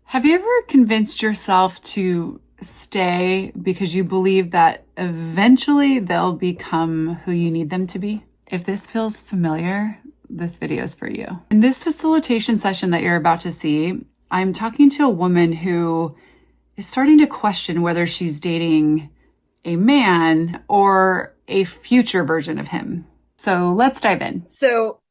Have you ever convinced yourself to stay because you believe that eventually they'll become who you need them to be? If this feels familiar, this video is for you. In this facilitation session that you're about to see, I'm talking to a woman who is starting to question whether she's dating a man or a future version of him. So let's dive in. So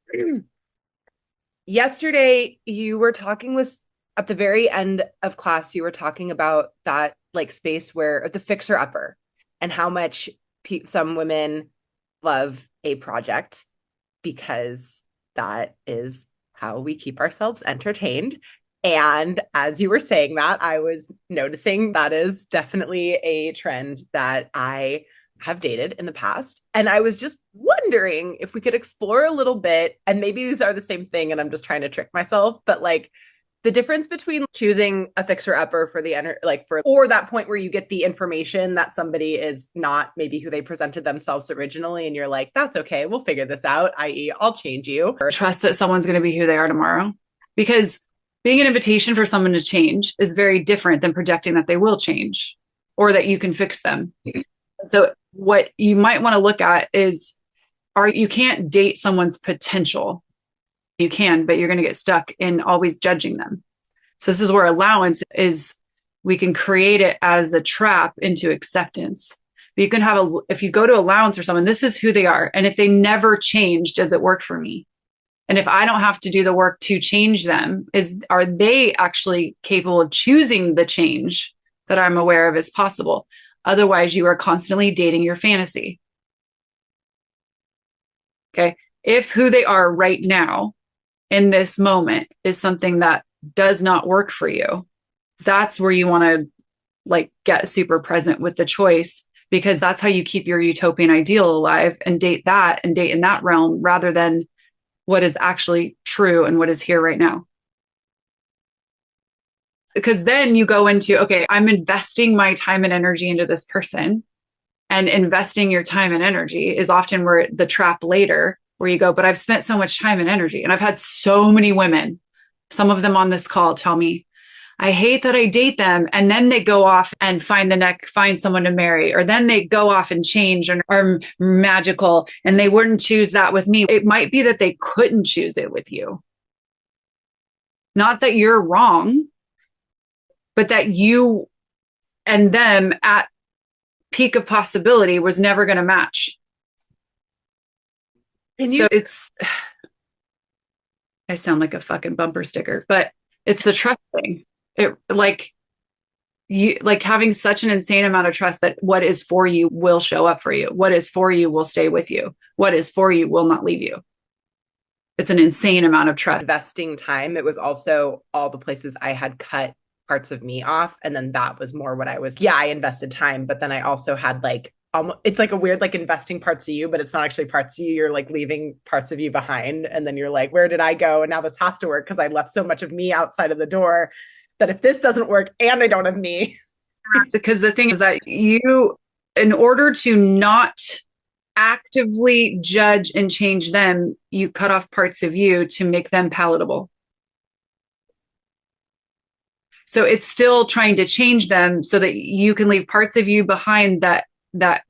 yesterday you were talking with at the very end of class, you were talking about that like space where the fixer upper and how much some women love a project because that is how we keep ourselves entertained. And as you were saying that, I was noticing that is definitely a trend that I have dated in the past. And I was just wondering if we could explore a little bit, and maybe these are the same thing and I'm just trying to trick myself, but like the difference between choosing a fixer upper for or that point where you get the information that somebody is not maybe who they presented themselves originally and you're like, that's okay, we'll figure this out, i.e. I'll change you. Trust that someone's going to be who they are tomorrow, because being an invitation for someone to change is very different than projecting that they will change or that you can fix them. So what you might want to look at is, you can't date someone's potential. You can, but you're going to get stuck in always judging them. So this is where allowance is. We can create it as a trap into acceptance. But you can have if you go to allowance for someone, this is who they are. And if they never change, does it work for me? And if I don't have to do the work to change them, are they actually capable of choosing the change that I'm aware of as possible? Otherwise, you are constantly dating your fantasy. Okay. If who they are right now in this moment is something that does not work for you, that's where you want to like get super present with the choice, because that's how you keep your utopian ideal alive and date that and date in that realm rather than what is actually true and what is here right now. Because then you go into, okay, I'm investing my time and energy into this person, and investing your time and energy is often where the trap later, where you go, but I've spent so much time and energy. And I've had so many women, some of them on this call, tell me, I hate that I date them. And then they go off and find someone to marry, or then they go off and change and are magical and they wouldn't choose that with me. It might be that they couldn't choose it with you. Not that you're wrong, but that you and them at peak of possibility was never going to match. I sound like a fucking bumper sticker, but it's the trust thing. Like having such an insane amount of trust that what is for you will show up for you. What is for you will stay with you. What is for you will not leave you. It's an insane amount of trust. Investing time. It was also all the places I had cut parts of me off. And then that was more what I invested time, but then I also had like, it's like a weird, like investing parts of you, but it's not actually parts of you. You're like leaving parts of you behind. And then you're like, where did I go? And now this has to work because I left so much of me outside of the door that if this doesn't work and I don't have me. Because the thing is that in order to not actively judge and change them, you cut off parts of you to make them palatable. So it's still trying to change them so that you can leave parts of you behind that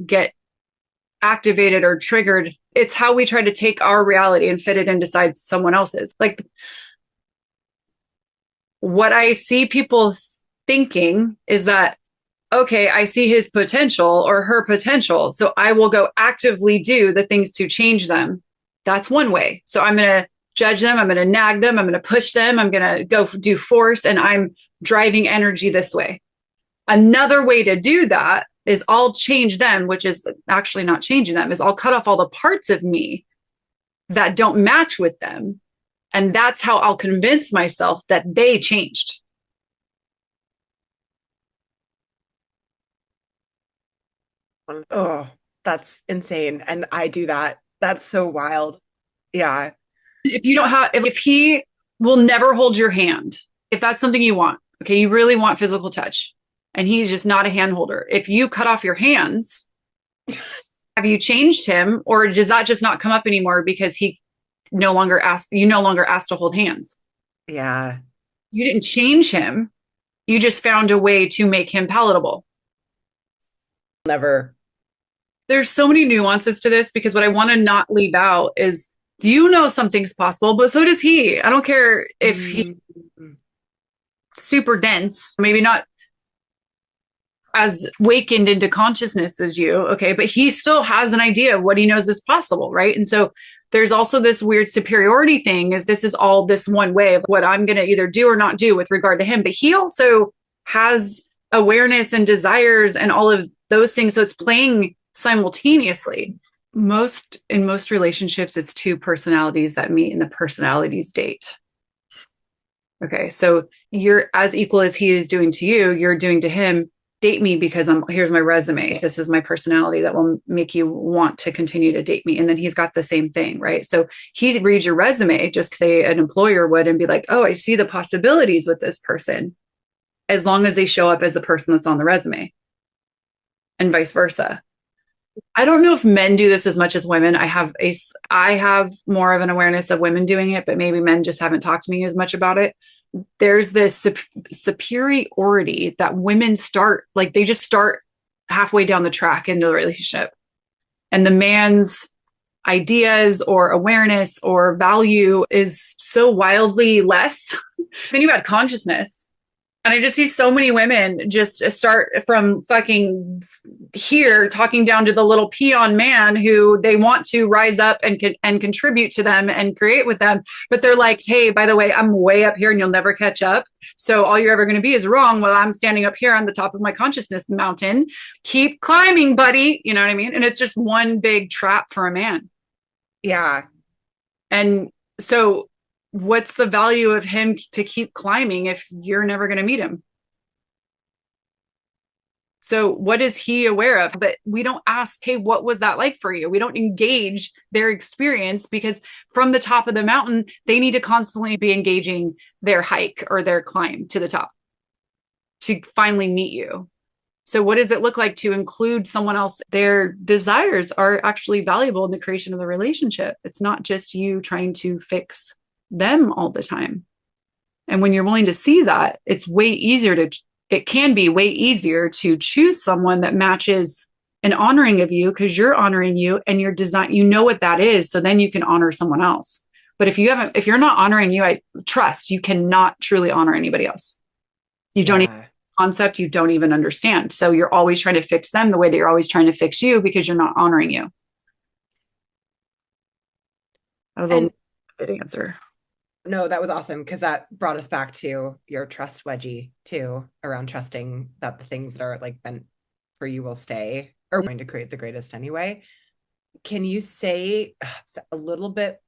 get activated or triggered. It's how we try to take our reality and fit it inside someone else's. Like what I see people thinking is that, okay, I see his potential or her potential, so I will go actively do the things to change them. That's one way. So I'm going to judge them. I'm going to nag them. I'm going to push them. I'm going to go do force, and I'm driving energy this way. Another way to do that is I'll change them, which is actually not changing them, is I'll cut off all the parts of me that don't match with them. And that's how I'll convince myself that they changed. Oh, that's insane. And I do that. That's so wild. Yeah. If he will never hold your hand, if that's something you want, okay, you really want physical touch, and he's just not a hand holder. If you cut off your hands, have you changed him, or does that just not come up anymore because you no longer ask to hold hands? Yeah. You didn't change him. You just found a way to make him palatable. Never. There's so many nuances to this because what I want to not leave out is you know something's possible, but so does he. I don't care if he's super dense, maybe not as wakened into consciousness as you, okay, but he still has an idea of what he knows is possible, right? And so there's also this weird superiority thing is this is all this one way of what I'm going to either do or not do with regard to him, but he also has awareness and desires and all of those things, so it's playing simultaneously. In most relationships, it's two personalities that meet and the personalities date. Okay, so you're as equal as he is doing to you, you're doing to him. Date me because here's my resume. This is my personality that will make you want to continue to date me. And then he's got the same thing, right? So he reads your resume, just say an employer would, and be like, oh, I see the possibilities with this person, as long as they show up as the person that's on the resume, and vice versa. I don't know if men do this as much as women. I have more of an awareness of women doing it, but maybe men just haven't talked to me as much about it. There's this superiority that women start, like they just start halfway down the track into the relationship. And the man's ideas or awareness or value is so wildly less. Then you add consciousness. And I just see so many women just start from fucking here talking down to the little peon man who they want to rise up and contribute to them and create with them. But they're like, hey, by the way, I'm way up here and you'll never catch up. So all you're ever going to be is wrong while I'm standing up here on the top of my consciousness mountain. Keep climbing, buddy. You know what I mean? And it's just one big trap for a man. Yeah. And so what's the value of him to keep climbing if you're never going to meet him? So what is he aware of? But we don't ask, hey, what was that like for you? We don't engage their experience because from the top of the mountain, they need to constantly be engaging their hike or their climb to the top to finally meet you. So what does it look like to include someone else? Their desires are actually valuable in the creation of the relationship. It's not just you trying to fix them all the time. And when you're willing to see that, it can be way easier to choose someone that matches an honoring of you because you're honoring you and your design, you know what that is. So then you can honor someone else. But if you're not honoring you, I trust you cannot truly honor anybody else. You don't even concept, you don't even understand. So you're always trying to fix them the way that you're always trying to fix you because you're not honoring you. That was a good answer. No, that was awesome because that brought us back to your trust wedgie too, around trusting that the things that are like meant for you will stay or going to create the greatest anyway. Can you say a little bit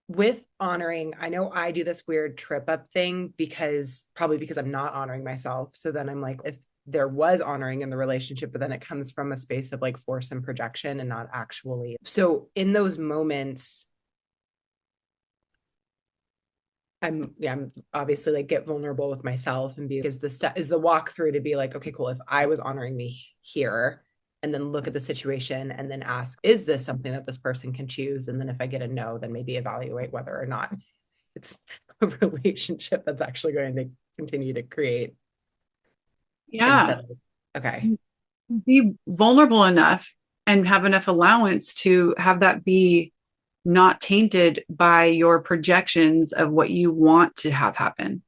with honoring? I know I do this weird trip up thing because I'm not honoring myself. So then I'm like, if there was honoring in the relationship, but then it comes from a space of like force and projection and not actually. So in those moments, I'm obviously like get vulnerable with myself and is the walkthrough to be like, okay, cool. If I was honoring me here and then look at the situation and then ask, is this something that this person can choose? And then if I get a no, then maybe evaluate whether or not it's a relationship that's actually going to continue to create. Yeah. Okay. Be vulnerable enough and have enough allowance to have that be not tainted by your projections of what you want to have happen.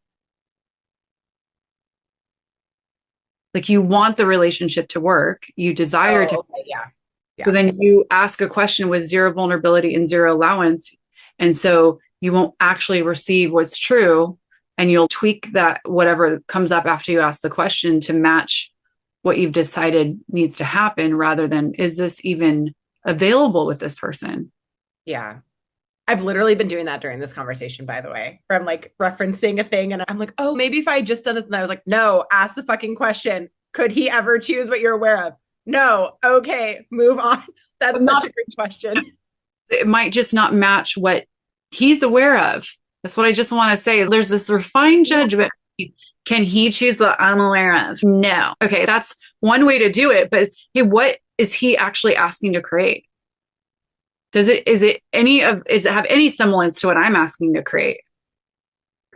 Like you want the relationship to work, you desire to. Okay, yeah. So then you ask a question with zero vulnerability and zero allowance. And so you won't actually receive what's true. And you'll tweak that, whatever comes up after you ask the question to match what you've decided needs to happen rather than, is this even available with this person? Yeah. I've literally been doing that during this conversation, by the way, where I'm like referencing a thing and I'm like, oh, maybe if I had just done this. And I was like, no, ask the fucking question. Could he ever choose what you're aware of? No. Okay, move on. That's such a great question. It might just not match what he's aware of. That's what I just want to say. There's this refined judgment. Can he choose what I'm aware of? No. Okay, that's one way to do it. But it's, hey, what is he actually asking to create? Does it have any semblance to what I'm asking to create?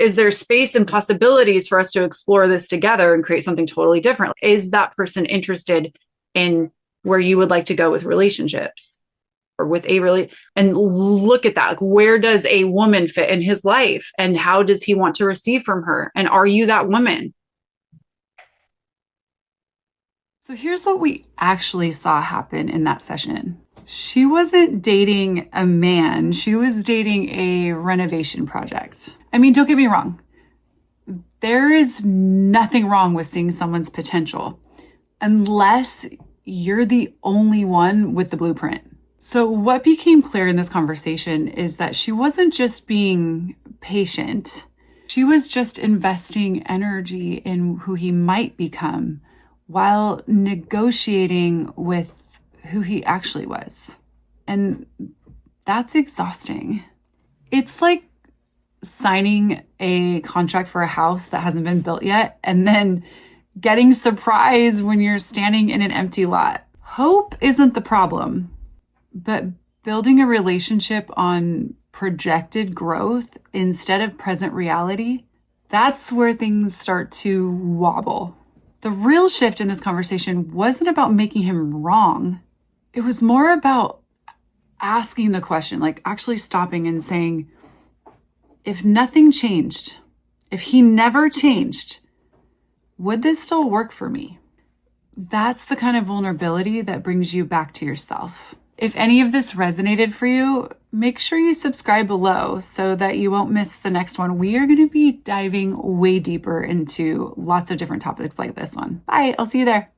Is there space and possibilities for us to explore this together and create something totally different? Is that person interested in where you would like to go with relationships or with and look at that. Like, where does a woman fit in his life and how does he want to receive from her? And are you that woman? So here's what we actually saw happen in that session. She wasn't dating a man. She was dating a renovation project. I mean, don't get me wrong. There is nothing wrong with seeing someone's potential unless you're the only one with the blueprint. So what became clear in this conversation is that she wasn't just being patient. She was just investing energy in who he might become while negotiating with who he actually was. And that's exhausting. It's like signing a contract for a house that hasn't been built yet and then getting surprised when you're standing in an empty lot. Hope isn't the problem, but building a relationship on projected growth instead of present reality, that's where things start to wobble. The real shift in this conversation wasn't about making him wrong. It was more about asking the question, like actually stopping and saying, if nothing changed, if he never changed, would this still work for me? That's the kind of vulnerability that brings you back to yourself. If any of this resonated for you, make sure you subscribe below so that you won't miss the next one. We are going to be diving way deeper into lots of different topics like this one. Bye. I'll see you there.